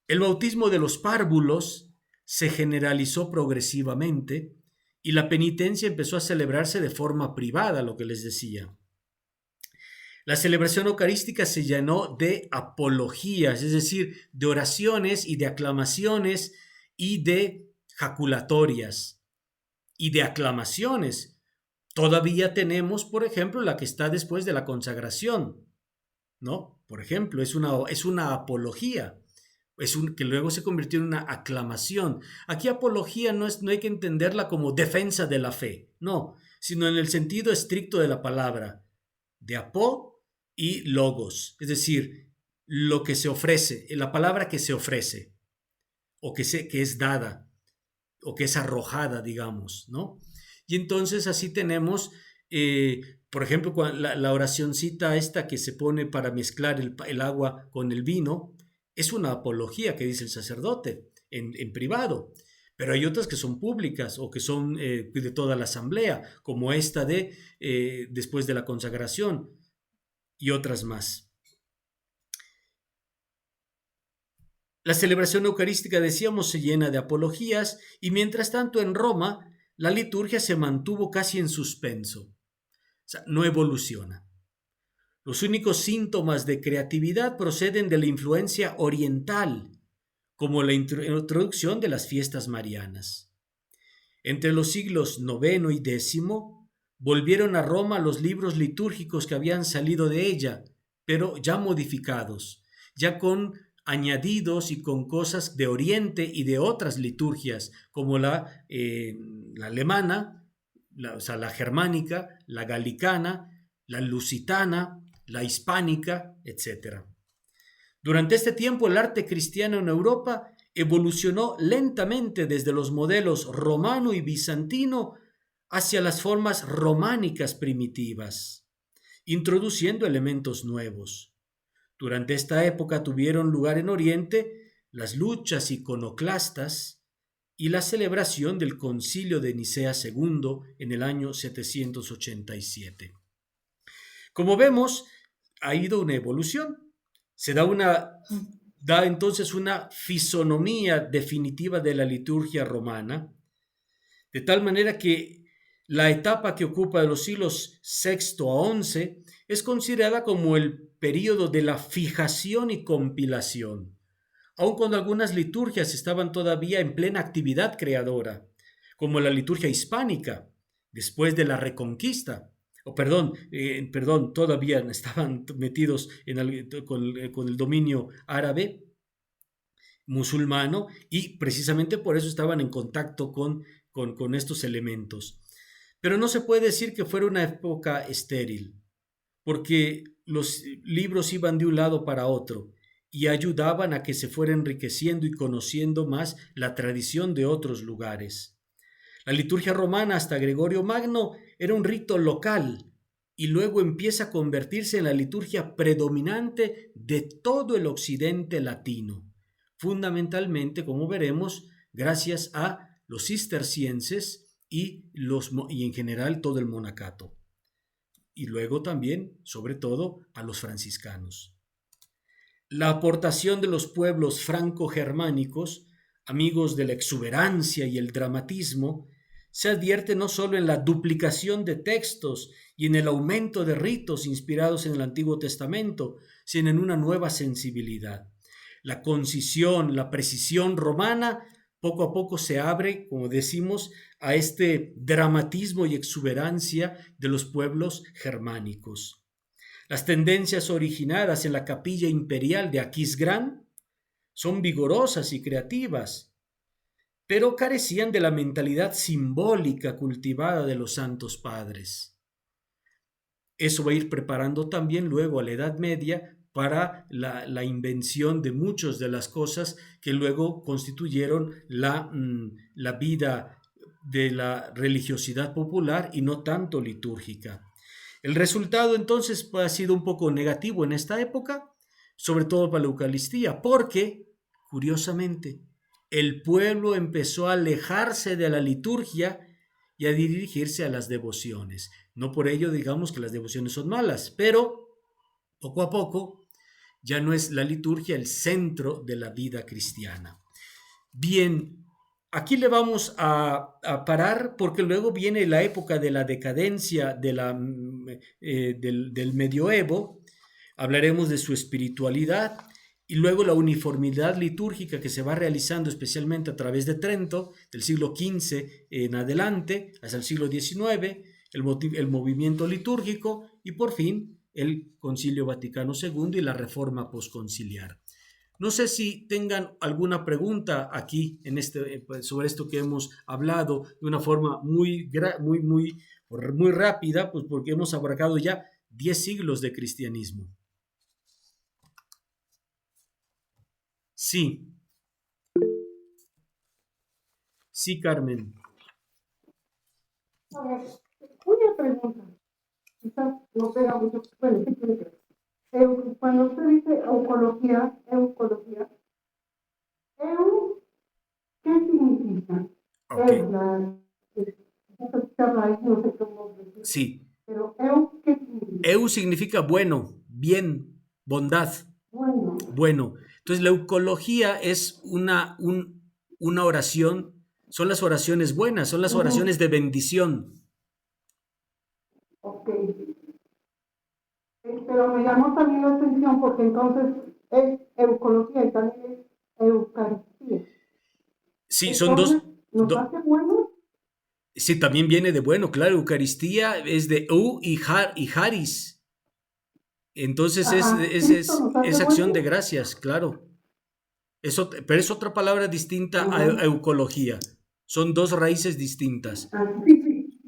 El bautismo de los párvulos se generalizó progresivamente y la penitencia empezó a celebrarse de forma privada, lo que les decía. La celebración eucarística se llenó de apologías, es decir, de oraciones y de aclamaciones y de jaculatorias y de aclamaciones. Todavía tenemos, por ejemplo, la que está después de la consagración, ¿no? Por ejemplo, es una apología, que luego se convirtió en una aclamación. Aquí apología no hay que entenderla como defensa de la fe, no, sino en el sentido estricto de la palabra, de apó y logos, es decir, lo que se ofrece, la palabra que se ofrece, o que es dada, o que es arrojada, digamos, ¿no? Y entonces así tenemos, por ejemplo, la oracioncita esta que se pone para mezclar el agua con el vino, es una apología que dice el sacerdote en privado. Pero hay otras que son públicas o que son de toda la asamblea, como esta después de la consagración, y otras más. La celebración eucarística, decíamos, se llena de apologías y mientras tanto en Roma la liturgia se mantuvo casi en suspenso, o sea, no evoluciona. Los únicos síntomas de creatividad proceden de la influencia oriental, como la introducción de las fiestas marianas. Entre los siglos IX y X volvieron a Roma los libros litúrgicos que habían salido de ella, pero ya modificados, ya con añadidos y con cosas de Oriente y de otras liturgias, como la alemana, la germánica, la galicana, la lusitana, la hispánica, etc. Durante este tiempo el arte cristiano en Europa evolucionó lentamente desde los modelos romano y bizantino hacia las formas románicas primitivas, introduciendo elementos nuevos. Durante esta época tuvieron lugar en Oriente las luchas iconoclastas y la celebración del Concilio de Nicea II en el año 787. Como vemos, ha ido una evolución. Se da entonces una fisonomía definitiva de la liturgia romana, de tal manera que la etapa que ocupa de los siglos VI a XI es considerada como el período de la fijación y compilación, aun cuando algunas liturgias estaban todavía en plena actividad creadora, como la liturgia hispánica, después de la Reconquista. Perdón, todavía estaban metidos con el dominio árabe, musulmano, y precisamente por eso estaban en contacto con estos elementos. Pero no se puede decir que fuera una época estéril, porque los libros iban de un lado para otro y ayudaban a que se fuera enriqueciendo y conociendo más la tradición de otros lugares. La liturgia romana hasta Gregorio Magno era un rito local y luego empieza a convertirse en la liturgia predominante de todo el occidente latino, fundamentalmente, como veremos, gracias a los cistercienses y en general todo el monacato. Y luego también, sobre todo, a los franciscanos. La aportación de los pueblos franco-germánicos, amigos de la exuberancia y el dramatismo, se advierte no solo en la duplicación de textos y en el aumento de ritos inspirados en el Antiguo Testamento, sino en una nueva sensibilidad. La concisión, la precisión romana poco a poco se abre, como decimos, a este dramatismo y exuberancia de los pueblos germánicos. Las tendencias originadas en la capilla imperial de Aquisgrán son vigorosas y creativas, pero carecían de la mentalidad simbólica cultivada de los santos padres. Eso va a ir preparando también luego a la Edad Media para la invención de muchas de las cosas que luego constituyeron la vida de la religiosidad popular y no tanto litúrgica. El resultado entonces ha sido un poco negativo en esta época, sobre todo para la Eucaristía, porque, curiosamente, el pueblo empezó a alejarse de la liturgia y a dirigirse a las devociones. No por ello digamos que las devociones son malas, pero poco a poco ya no es la liturgia el centro de la vida cristiana. Bien, aquí le vamos a parar porque luego viene la época de la decadencia del medioevo. Hablaremos de su espiritualidad y luego la uniformidad litúrgica que se va realizando especialmente a través de Trento, del siglo XV en adelante, hasta el siglo XIX, el movimiento litúrgico y por fin el Concilio Vaticano II y la Reforma posconciliar. No sé si tengan alguna pregunta aquí sobre esto que hemos hablado de una forma muy rápida, pues porque hemos abarcado ya 10 siglos de cristianismo. Sí. Sí, Carmen. A ver, una pregunta. Quizás no pega mucho. Bueno, sí tiene que ver. Cuando usted dice eucología, ¿qué significa? Okay. No sé cómo decir. Sí. Pero ¿qué significa? Significa bueno, bien, bondad. Bueno. Entonces la eucología es una oración, son las oraciones buenas, son las oraciones de bendición. Ok. Pero me llamó también la atención porque entonces es eucología y también es eucaristía. Sí, entonces, son dos. ¿nos hace bueno? Sí, también viene de bueno, claro, Eucaristía es de y haris. Entonces es acción de gracias, claro. Pero es otra palabra distinta a eucología. Son dos raíces distintas. Sí.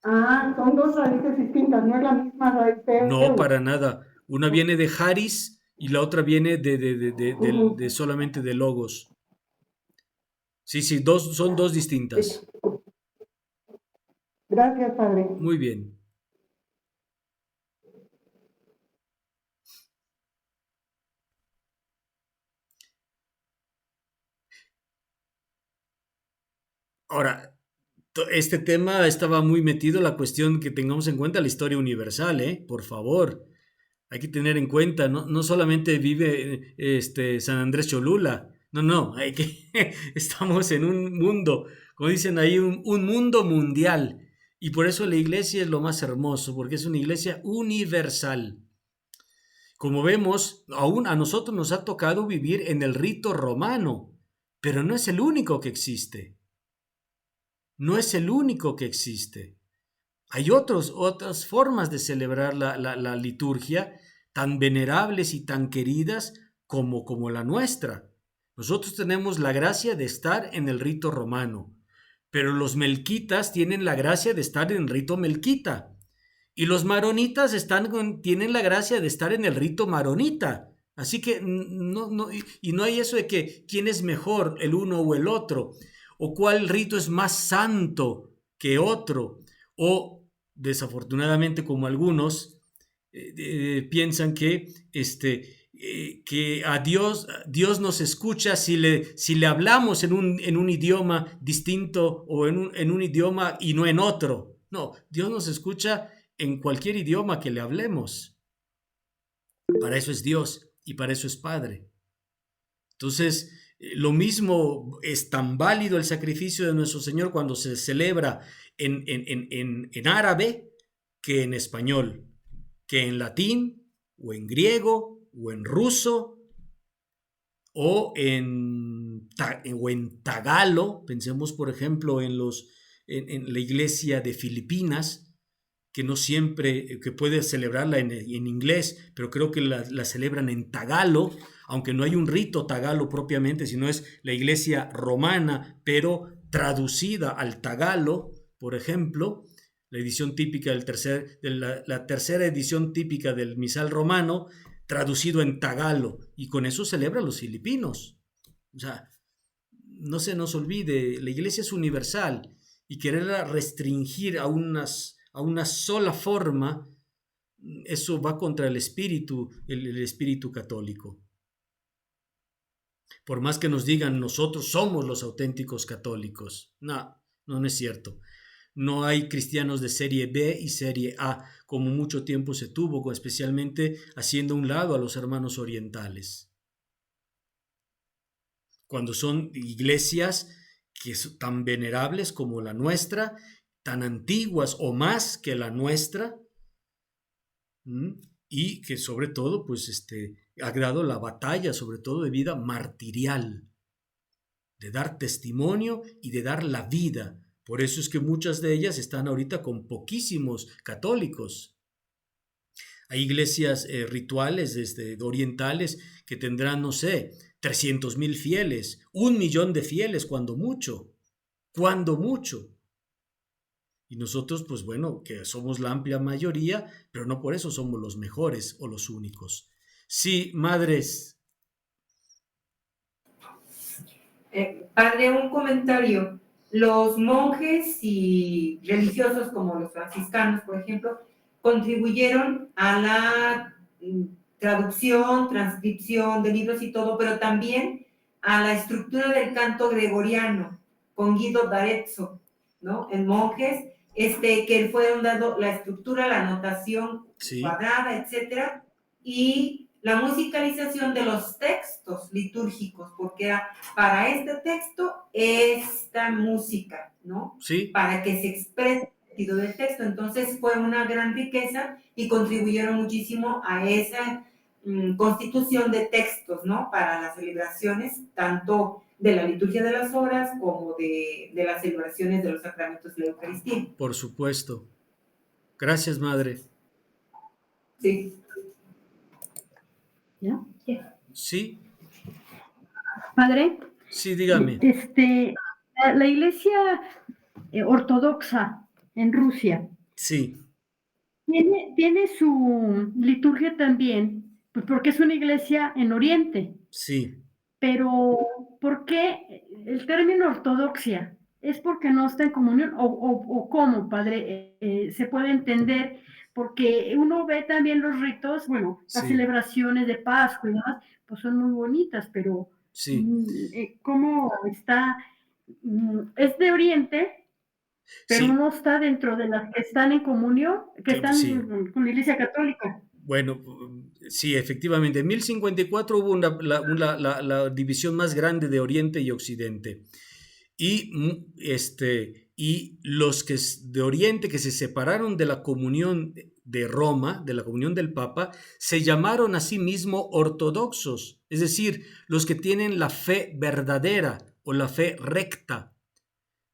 Son dos raíces distintas, no es la misma raíz de No, para nada. Una viene de haris y la otra viene de solamente de logos. Sí, son dos distintas. Gracias, Padre. Muy bien. Ahora, este tema estaba muy metido, la cuestión que tengamos en cuenta la historia universal, por favor. Hay que tener en cuenta, no solamente vive San Andrés Cholula, no, estamos en un mundo, como dicen ahí, un mundo mundial. Y por eso la iglesia es lo más hermoso, porque es una iglesia universal. Como vemos, aún a nosotros nos ha tocado vivir en el rito romano, pero no es el único que existe. No es el único que existe. Hay otras formas de celebrar la liturgia tan venerables y tan queridas como la nuestra. Nosotros tenemos la gracia de estar en el rito romano, pero los melquitas tienen la gracia de estar en el rito melquita y los maronitas tienen la gracia de estar en el rito maronita. Así que no hay eso de que quién es mejor, el uno o el otro, o cuál rito es más santo que otro, o desafortunadamente como algunos piensan que a Dios nos escucha si le hablamos en un idioma distinto o en un idioma y no en otro. No, Dios nos escucha en cualquier idioma que le hablemos. Para eso es Dios y para eso es Padre. Entonces, lo mismo es tan válido el sacrificio de nuestro Señor cuando se celebra en árabe que en español, que en latín o en griego o en ruso o en tagalo. Pensemos, por ejemplo, en la iglesia de Filipinas, que no siempre, que puede celebrarla en inglés, pero creo que la celebran en tagalo, aunque no hay un rito tagalo propiamente, sino es la iglesia romana, pero traducida al tagalo, por ejemplo, la edición típica la tercera edición típica del misal romano, traducido en tagalo, y con eso celebran los filipinos. O sea, no se nos olvide, la iglesia es universal, y quererla restringir a una sola forma, eso va contra el espíritu católico. Por más que nos digan nosotros somos los auténticos católicos, no es cierto. No hay cristianos de serie B y serie A, como mucho tiempo se tuvo, especialmente haciendo a un lado a los hermanos orientales. Cuando son iglesias que son tan venerables como la nuestra, tan antiguas o más que la nuestra, y que sobre todo pues ha dado la batalla, sobre todo de vida martirial, de dar testimonio y de dar la vida. Por eso es que muchas de ellas están ahorita con poquísimos católicos. Hay iglesias rituales orientales que tendrán, no sé, 300,000 fieles, 1,000,000 de fieles cuando mucho. Y nosotros, pues bueno, que somos la amplia mayoría, pero no por eso somos los mejores o los únicos. Sí, madres. Padre, un comentario. Los monjes y religiosos como los franciscanos, por ejemplo, contribuyeron a la traducción, transcripción de libros y todo, pero también a la estructura del canto gregoriano con Guido d'Arezzo, ¿no? En monjes, que fueron dando la estructura, la notación cuadrada, etcétera, y la musicalización de los textos litúrgicos, porque era para este texto esta música, ¿no? Sí. Para que se exprese el sentido del texto. Entonces fue una gran riqueza y contribuyeron muchísimo a esa constitución de textos, ¿no? Para las celebraciones, tanto de la liturgia de las horas como de las celebraciones de los sacramentos de la Eucaristía. Por supuesto. Gracias, madre. Sí. ¿Ya? Sí. Padre. Sí, dígame. La iglesia ortodoxa en Rusia. Sí. Tiene su liturgia también, pues porque es una iglesia en Oriente. Sí. Pero, ¿por qué el término ortodoxia? ¿Es porque no está en comunión? ¿O cómo, padre? Se puede entender, porque uno ve también los ritos, bueno, las celebraciones de Pascua y demás, pues son muy bonitas, pero ¿cómo está? Es de Oriente, pero no está dentro de las que están en comunión, que están con la Iglesia Católica. Bueno, sí, efectivamente. En 1054 hubo la división más grande de Oriente y Occidente. Y y los que de Oriente, que se separaron de la comunión de Roma, de la comunión del Papa, se llamaron a sí mismos ortodoxos, es decir, los que tienen la fe verdadera o la fe recta,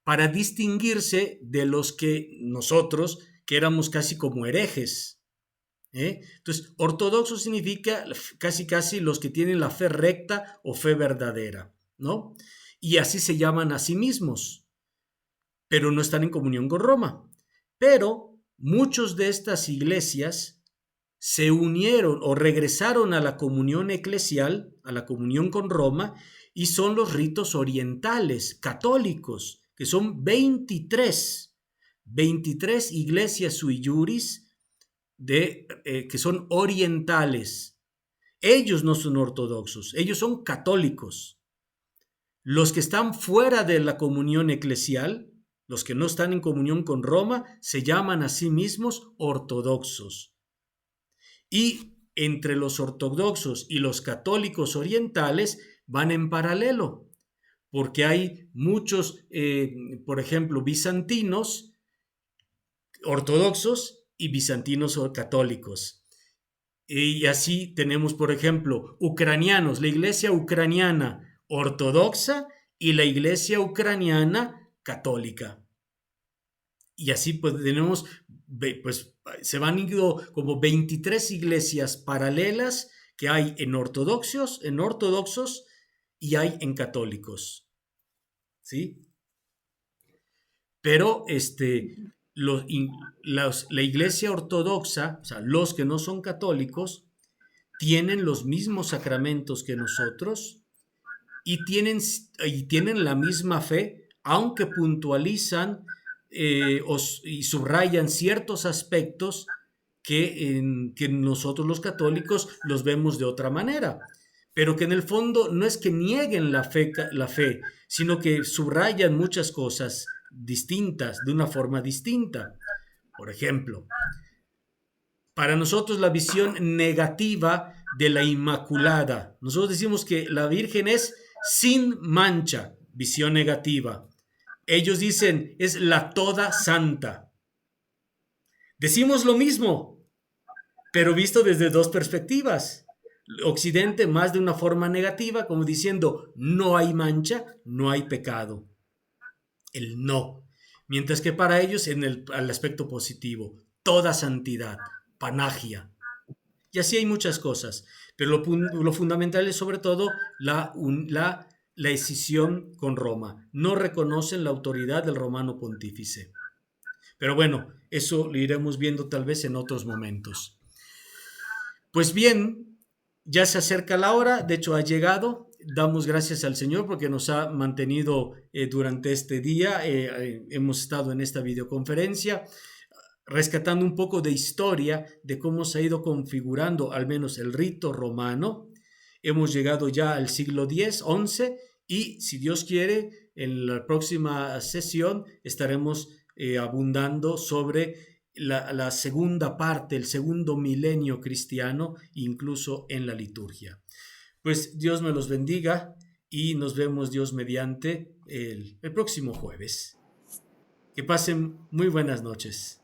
para distinguirse de los que nosotros, que éramos casi como herejes. Entonces, ortodoxo significa casi los que tienen la fe recta o fe verdadera, ¿no? Y así se llaman a sí mismos, pero no están en comunión con Roma. Pero muchos de estas iglesias se unieron o regresaron a la comunión eclesial, a la comunión con Roma, y son los ritos orientales, católicos, que son 23 iglesias sui juris que son orientales. Ellos no son ortodoxos, ellos son católicos. Los que están fuera de la comunión eclesial, los que no están en comunión con Roma, se llaman a sí mismos ortodoxos. Y entre los ortodoxos y los católicos orientales van en paralelo, porque hay muchos, por ejemplo, bizantinos ortodoxos y bizantinos católicos. Y así tenemos, por ejemplo, ucranianos, la iglesia ucraniana ortodoxa y la iglesia ucraniana católica. Y así pues tenemos, pues se van ido como 23 iglesias paralelas que hay en ortodoxos y hay en católicos. ¿Sí? Pero la iglesia ortodoxa, o sea, los que no son católicos, tienen los mismos sacramentos que nosotros y tienen la misma fe, aunque puntualizan y subrayan ciertos aspectos que nosotros los católicos los vemos de otra manera, pero que en el fondo no es que nieguen la fe, sino que subrayan muchas cosas distintas, de una forma distinta. Por ejemplo, para nosotros la visión negativa de la Inmaculada, nosotros decimos que la Virgen es sin mancha, visión negativa. Ellos dicen es la toda santa. Decimos lo mismo, pero visto desde dos perspectivas. Occidente más de una forma negativa, como diciendo no hay mancha, no hay pecado. El no. Mientras que para ellos al aspecto positivo, toda santidad, panagia. Y así hay muchas cosas, pero lo fundamental es sobre todo la escisión con Roma. No reconocen la autoridad del romano pontífice. Pero bueno, eso lo iremos viendo tal vez en otros momentos. Pues bien, ya se acerca la hora, de hecho ha llegado. Damos gracias al Señor porque nos ha mantenido durante este día. Hemos estado en esta videoconferencia rescatando un poco de historia de cómo se ha ido configurando al menos el rito romano. Hemos llegado ya al siglo X, XI y si Dios quiere, en la próxima sesión estaremos abundando sobre la segunda parte, el segundo milenio cristiano, incluso en la liturgia. Pues Dios me los bendiga y nos vemos Dios mediante el próximo jueves. Que pasen muy buenas noches.